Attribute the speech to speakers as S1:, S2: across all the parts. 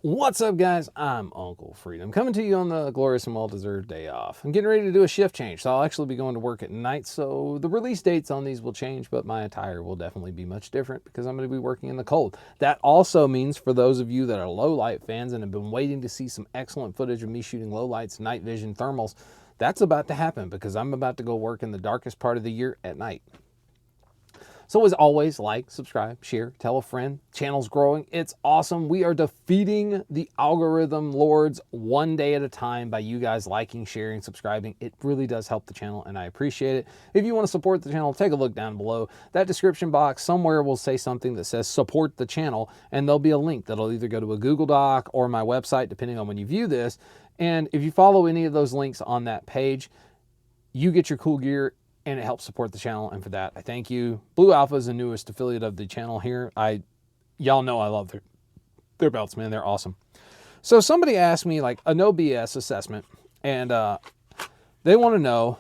S1: What's up, guys? I'm Uncle Freedom, coming to you on the glorious and well-deserved day off. I'm getting ready to do a shift change, so I'll actually be going to work at night, so the release dates on these will change, but my attire will definitely be much different because I'm going to be working in the cold. That also means for those of you that are low light fans and have been waiting to see some excellent footage of me shooting low lights, night vision, thermals, that's about to happen because I'm about to go work in the darkest part of the year at night. So as always, like, subscribe, share, tell a friend. Channel's growing. It's awesome. We are defeating the algorithm lords one day at a time by you guys liking, sharing, subscribing. It really does help the channel, and I appreciate it. If you want to support the channel, take a look down below. That description box somewhere will say something that says support the channel, and there'll be a link that'll either go to a Google Doc or my website, depending on when you view this. And if you follow any of those links on that page, you get your cool gear, and it helps support the channel, and for that, I thank you. Blue Alpha is the newest affiliate of the channel here. Y'all know I love their belts, man. They're awesome. So somebody asked me like a no BS assessment, and they want to know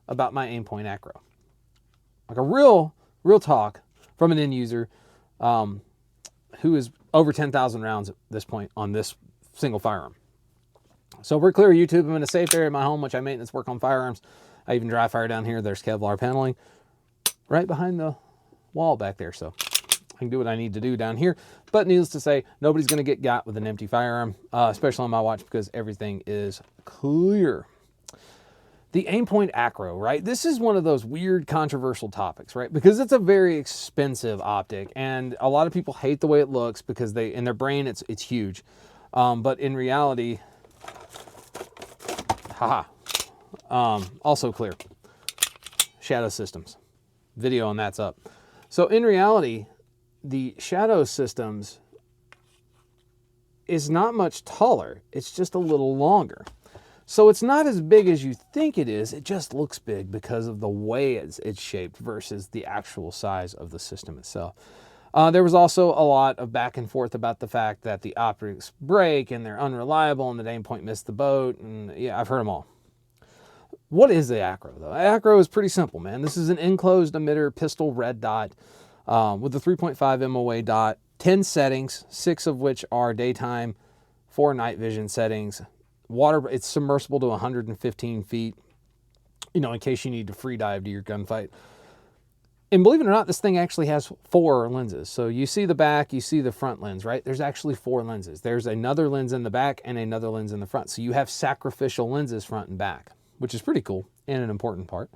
S1: about my Aimpoint ACRO. Like a real talk from an end user who is over 10,000 rounds at this point on this single firearm. So we're clear YouTube. I'm in a safe area of my home, which I maintenance work on firearms. I even dry fire down here. There's Kevlar paneling right behind the wall back there. So I can do what I need to do down here. But needless to say, nobody's going to get got with an empty firearm, especially on my watch, because everything is clear. The Aimpoint ACRO, right? This is one of those weird controversial topics, right? Because it's a very expensive optic, and a lot of people hate the way it looks because in their brain it's huge. But in reality, haha. Also clear. Shadow systems. Video on that's up. So in reality, the shadow systems is not much taller. It's just a little longer. So it's not as big as you think it is. It just looks big because of the way it's shaped versus the actual size of the system itself. There was also a lot of back and forth about the fact that the optics break and they're unreliable and that Aimpoint missed the boat. And yeah, I've heard them all. What is the ACRO, though? ACRO is pretty simple, man. This is an enclosed emitter pistol red dot with a 3.5 MOA dot, 10 settings, 6 of which are daytime, 4 night vision settings. Water, it's submersible to 115 feet, you know, in case you need to free dive to your gunfight. And believe it or not, this thing actually has 4 lenses. So you see the back, you see the front lens, right? There's actually 4 lenses. There's another lens in the back and another lens in the front. So you have sacrificial lenses front and back, which is pretty cool and an important part.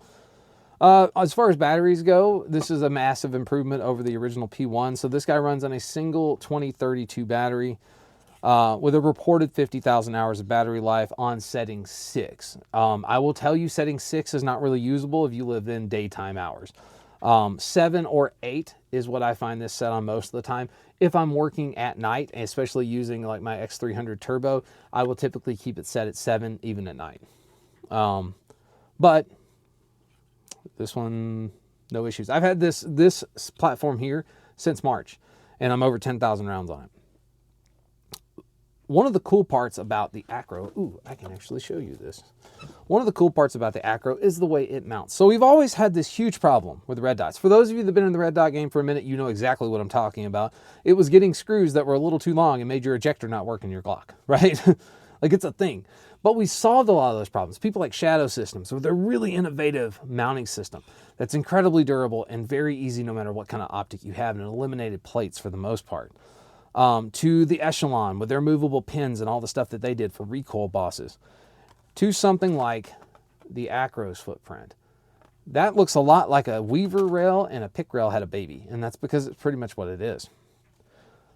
S1: As far as batteries go, this is a massive improvement over the original P-1. So this guy runs on a single 2032 battery with a reported 50,000 hours of battery life on setting 6. I will tell you setting 6 is not really usable if you live in daytime hours. 7 or 8 is what I find this set on most of the time. If I'm working at night, especially using like my X300 Turbo, I will typically keep it set at 7 even at night. But this one, no issues. I've had this platform here since March, and I'm over 10,000 rounds on it. One of the cool parts about the ACRO, ooh, I can actually show you this. One of the cool parts about the ACRO is the way it mounts. So we've always had this huge problem with red dots. For those of you that have been in the red dot game for a minute, you know exactly what I'm talking about. It was getting screws that were a little too long and made your ejector not work in your Glock, right? Like it's a thing. But we solved a lot of those problems. People like Shadow Systems with a really innovative mounting system that's incredibly durable and very easy no matter what kind of optic you have, and eliminated plates for the most part. To the Echelon with their movable pins and all the stuff that they did for recoil bosses. To something like the ACRO's footprint. That looks a lot like a Weaver rail and a pick rail had a baby, and that's because it's pretty much what it is.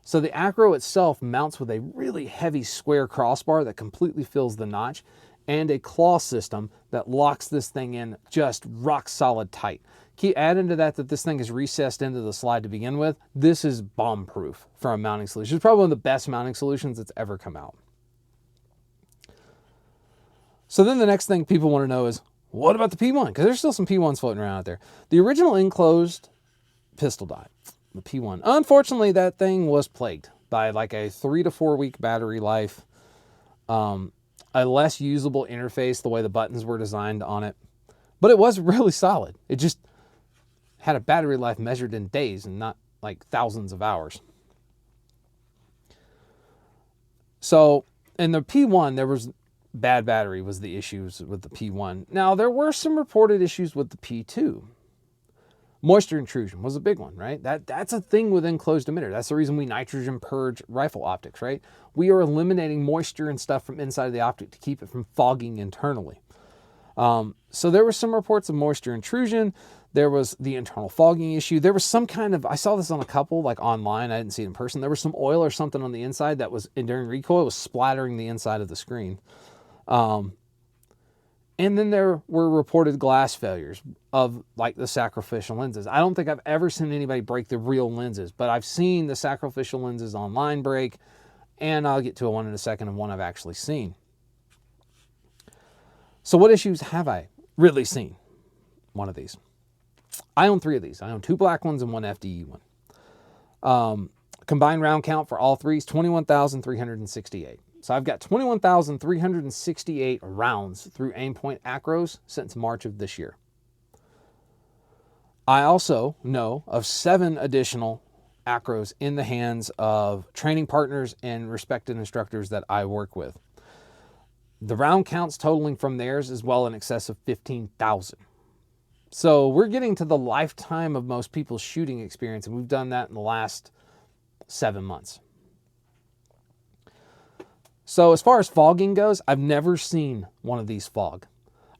S1: So the ACRO itself mounts with a really heavy square crossbar that completely fills the notch and a claw system that locks this thing in just rock solid tight. Add into that this thing is recessed into the slide to begin with. This is bomb proof for a mounting solution. It's probably one of the best mounting solutions that's ever come out. So then the next thing people want to know is, what about the P-1? Because there's still some P-1s floating around out there. The original enclosed pistol dot, the P-1. Unfortunately, that thing was plagued by like a 3 to 4 week battery life, a less usable interface, the way the buttons were designed on it. But it was really solid. It just had a battery life measured in days and not like thousands of hours. So in the P1, there was bad battery was the issues with the P1. Now, there were some reported issues with the P2. Moisture intrusion was a big one, right? That's a thing with enclosed emitter. That's the reason we nitrogen purge rifle optics, right? We are eliminating moisture and stuff from inside of the optic to keep it from fogging internally. So there were some reports of moisture intrusion. There was the internal fogging issue. There was some kind of, I saw this on a couple, like online, I didn't see it in person. There was some oil or something on the inside that was, during recoil, it was splattering the inside of the screen. And then there were reported glass failures of like the sacrificial lenses. I don't think I've ever seen anybody break the real lenses, but I've seen the sacrificial lenses online break, and I'll get to one in a second of one I've actually seen. So what issues have I really seen? One of these. I own 3 of these. I own 2 black ones and 1 FDE one. Combined round count for all 3 is 21,368. So I've got 21,368 rounds through Aimpoint ACROs since March of this year. I also know of 7 additional ACROs in the hands of training partners and respected instructors that I work with. The round counts totaling from theirs is well in excess of 15,000. So we're getting to the lifetime of most people's shooting experience, and we've done that in the last 7 months. So as far as fogging goes, I've never seen one of these fog.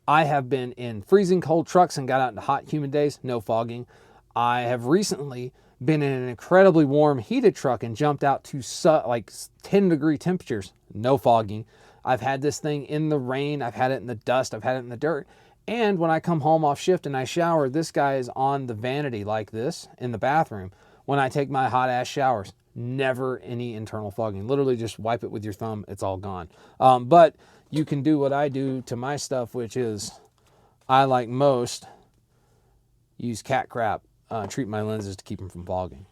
S1: I have been in freezing cold trucks and got out into hot, humid days, no fogging. I have recently been in an incredibly warm, heated truck and jumped out to like 10-degree temperatures, no fogging. I've had this thing in the rain, I've had it in the dust, I've had it in the dirt. And when I come home off shift and I shower, this guy is on the vanity like this in the bathroom. When I take my hot ass showers, never any internal fogging. Literally just wipe it with your thumb, it's all gone. But you can do what I do to my stuff, which is I, like most, use cat crap, treat my lenses to keep them from fogging.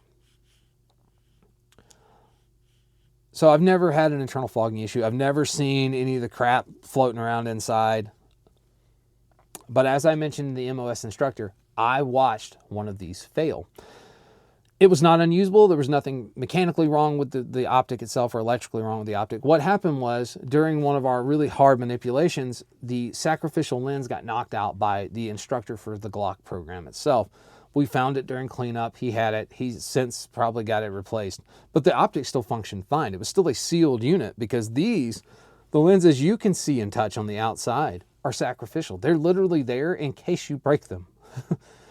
S1: So I've never had an internal fogging issue. I've never seen any of the crap floating around inside. But as I mentioned in the MOS instructor, I watched one of these fail. It was not unusable. There was nothing mechanically wrong with the optic itself or electrically wrong with the optic. What happened was, during one of our really hard manipulations, the sacrificial lens got knocked out by the instructor for the Glock program itself. We found it during cleanup. He had it. He's since probably got it replaced. But the optic still functioned fine. It was still a sealed unit because the lenses you can see and touch on the outside are sacrificial. They're literally there in case you break them.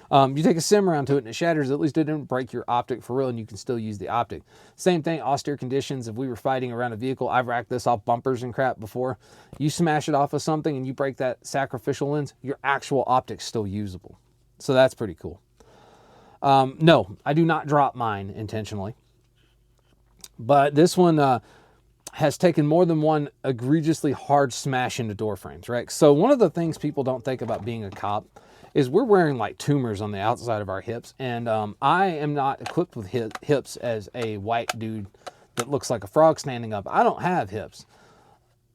S1: You take a sim around to it and it shatters, at least it didn't break your optic for real and you can still use the optic. Same thing, austere conditions. If we were fighting around a vehicle, I've racked this off bumpers and crap before. You smash it off of something and you break that sacrificial lens, your actual optic's still usable. So that's pretty cool. No, I do not drop mine intentionally. But this one has taken more than one egregiously hard smash into door frames, right? So one of the things people don't think about being a cop is we're wearing like tumors on the outside of our hips. And I am not equipped with hips as a white dude that looks like a frog standing up. I don't have hips.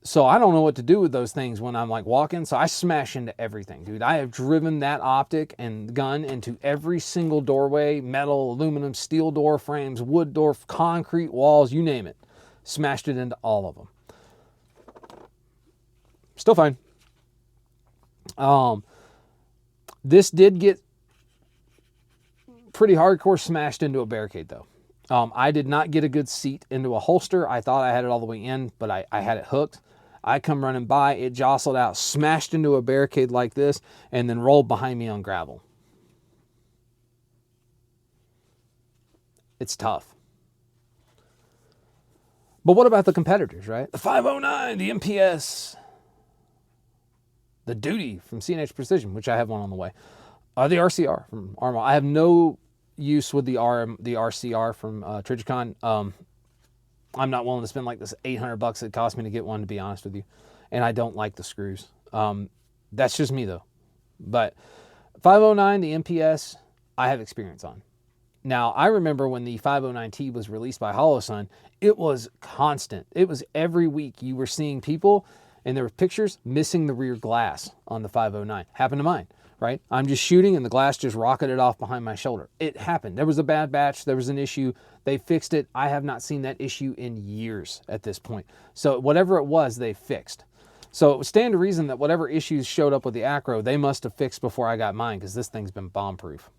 S1: So I don't know what to do with those things when I'm like walking. So I smash into everything, dude. I have driven that optic and gun into every single doorway, metal, aluminum, steel door frames, wood door, concrete walls, you name it. Smashed it into all of them. Still fine. This did get pretty hardcore smashed into a barricade though. I did not get a good seat into a holster. I thought I had it all the way in, but I had it hooked. I come running by, it jostled out, smashed into a barricade like this, and then rolled behind me on gravel. It's tough. But what about the competitors, right? The 509, the MPS, the Duty from C&H Precision, which I have one on the way. The RCR from Armor. I have no use with the RCR from Trijicon. I'm not willing to spend like this $800 it cost me to get one, to be honest with you. And I don't like the screws. That's just me though. But 509, the MPS, I have experience on. Now, I remember when the 509T was released by HoloSun, it was constant. It was every week you were seeing people, and there were pictures missing the rear glass on the 509. Happened to mine. right? I'm just shooting and the glass just rocketed off behind my shoulder. It happened. There was a bad batch. There was an issue. They fixed it. I have not seen that issue in years at this point. So whatever it was, they fixed. So it would stand to reason that whatever issues showed up with the Acro, they must have fixed before I got mine, because this thing's been bomb-proof.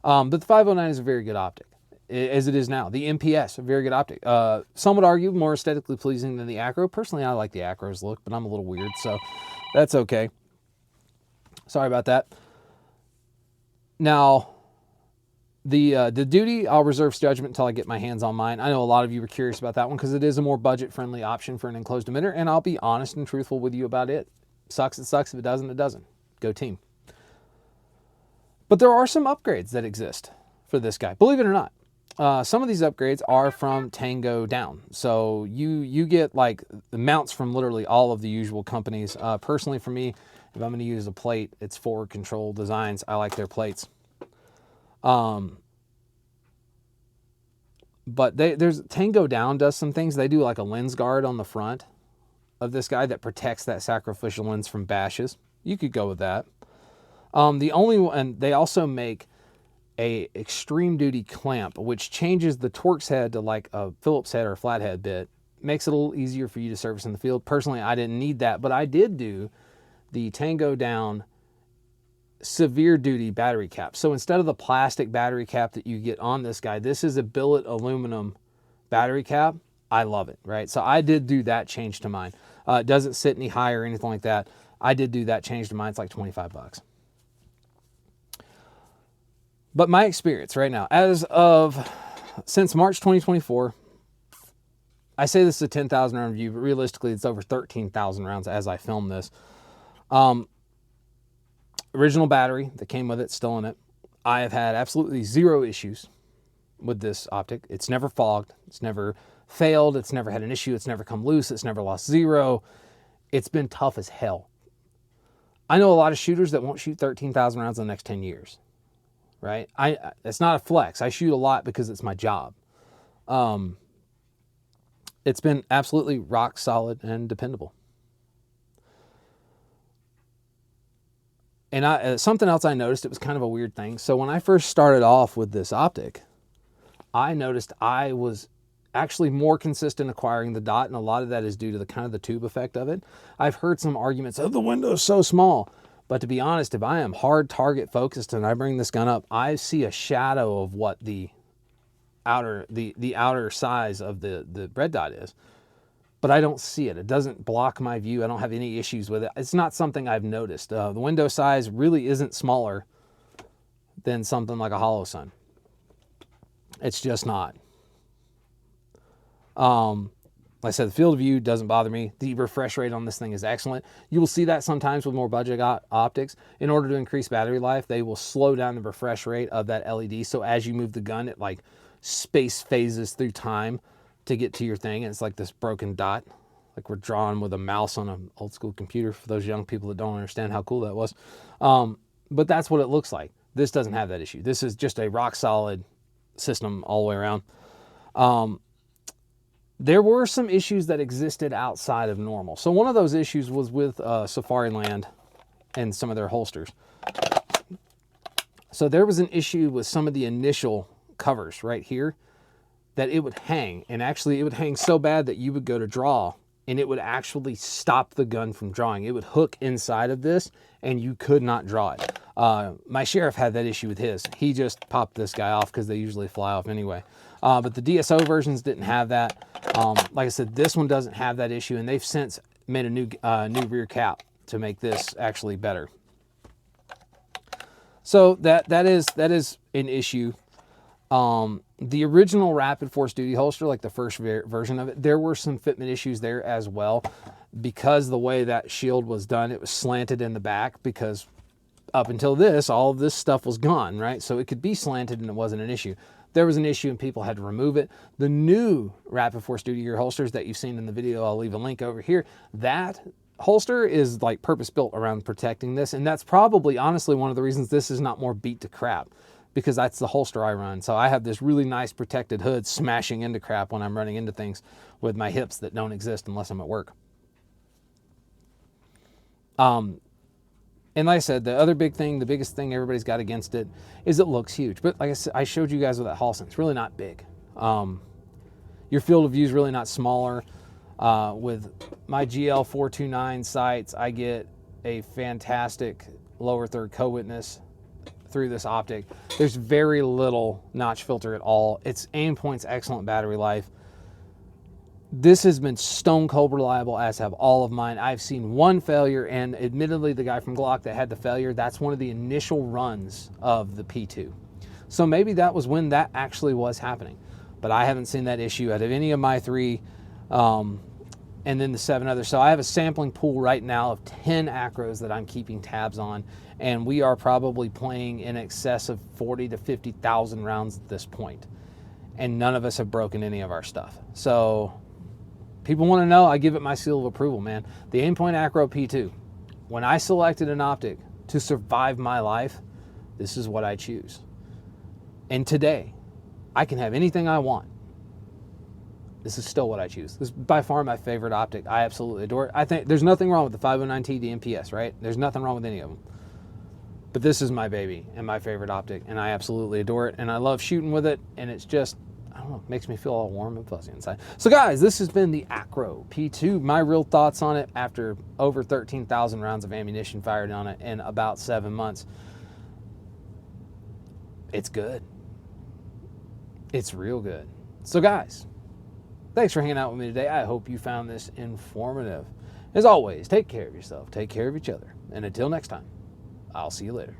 S1: But the 509 is a very good optic, as it is now. The MPS, a very good optic. Some would argue more aesthetically pleasing than the Acro. Personally, I like the Acro's look, but I'm a little weird, so that's okay. Sorry about that. Now, the duty, I'll reserve judgment until I get my hands on mine. I know a lot of you were curious about that one because it is a more budget-friendly option for an enclosed emitter, and I'll be honest and truthful with you about it. Sucks, it sucks. If it doesn't, it doesn't. Go team. But there are some upgrades that exist for this guy, believe it or not. Some of these upgrades are from Tango down. So you get like the mounts from literally all of the usual companies. Personally, for me, if I'm going to use a plate, it's Forward Control Designs. I like their plates. But there's Tango down does some things. They do like a lens guard on the front of this guy that protects that sacrificial lens from bashes. You could go with that. The only one, they also make a extreme duty clamp, which changes the Torx head to like a Phillips head or a flathead bit. Makes it a little easier for you to service in the field. Personally, I didn't need that, but I did do the Tango down severe duty battery cap. So instead of the plastic battery cap that you get on this guy, this is a billet aluminum battery cap. I love it, right? So I did do that change to mine. It doesn't sit any higher or anything like that. I did do that change to mine. It's like 25 bucks. But my experience right now, since March 2024, I say this is a 10,000 round review, but realistically it's over 13,000 rounds as I film this. Original battery that came with it, still in it. I have had absolutely zero issues with this optic. It's never fogged. It's never failed. It's never had an issue. It's never come loose. It's never lost zero. It's been tough as hell. I know a lot of shooters that won't shoot 13,000 rounds in the next 10 years. Right? It's not a flex. I shoot a lot because it's my job. It's been absolutely rock solid and dependable. And something else I noticed, it was kind of a weird thing. So when I first started off with this optic, I noticed I was actually more consistent acquiring the dot, and a lot of that is due to the kind of the tube effect of it. I've heard some arguments, oh, the window's so small. But to be honest, if I am hard target focused and I bring this gun up, I see a shadow of what the outer size of the red dot is. But I don't see it. It doesn't block my view. I don't have any issues with it. It's not something I've noticed. The window size really isn't smaller than something like a Hollow Sun. It's just not. Like I said, the field of view doesn't bother me. The refresh rate on this thing is excellent. You will see that sometimes with more budget optics. In order to increase battery life, they will slow down the refresh rate of that LED. So as you move the gun, it like space phases through time to get to your thing. And it's like this broken dot, like we're drawing with a mouse on an old school computer for those young people that don't understand how cool that was. But that's what it looks like. This doesn't have that issue. This is just a rock solid system all the way around. There were some issues that existed outside of normal. So one of those issues was with Safariland and some of their holsters. So there was an issue with some of the initial covers right here that it would hang. And actually it would hang so bad that you would go to draw and it would actually stop the gun from drawing. It would hook inside of this and you could not draw it. My sheriff had that issue with his. He just popped this guy off because they usually fly off anyway. But the DSO versions didn't have that. Like I said, this one doesn't have that issue, and they've since made a new rear cap to make this actually better. So that is an issue. The original Rapid Force Duty holster, like the first version of it, there were some fitment issues there as well. Because the way that shield was done, it was slanted in the back, because up until this, all of this stuff was gone, right? So it could be slanted and it wasn't an issue. There was an issue and people had to remove it. The new Rapid Force Duty Gear holsters that you've seen in the video, I'll leave a link over here. That holster is like purpose built around protecting this. And that's probably honestly one of the reasons this is not more beat to crap, because that's the holster I run. So I have this really nice protected hood smashing into crap when I'm running into things with my hips that don't exist unless I'm at work. And like I said, the other big thing, the biggest thing everybody's got against it is it looks huge. But like I said, I showed you guys with that Halston, it's really not big. Your field of view is really not smaller. With my GL 429 sights, I get a fantastic lower third co-witness through this optic. There's very little notch filter at all. It's Aimpoint's excellent battery life. This has been stone cold reliable, as have all of mine. I've seen one failure, and admittedly the guy from Glock that had the failure, that's one of the initial runs of the P2. So maybe that was when that actually was happening. But I haven't seen that issue out of any of my 3, and then the 7 others. So I have a sampling pool right now of 10 acros that I'm keeping tabs on, and we are probably playing in excess of 40 to 50,000 rounds at this point. And none of us have broken any of our stuff. So people want to know, I give it my seal of approval, man. The Aimpoint ACRO P-2, when I selected an optic to survive my life, this is what I choose. And today, I can have anything I want. This is still what I choose. This is by far my favorite optic. I absolutely adore it. I think there's nothing wrong with the 509T, the MPS, right? There's nothing wrong with any of them. But this is my baby and my favorite optic, and I absolutely adore it, and I love shooting with it, and it's just, I don't know, makes me feel all warm and fuzzy inside. So guys, this has been the ACRO P-2. My real thoughts on it after over 13,000 rounds of ammunition fired on it in about 7 months. It's good. It's real good. So guys, thanks for hanging out with me today. I hope you found this informative. As always, take care of yourself, take care of each other, and until next time, I'll see you later.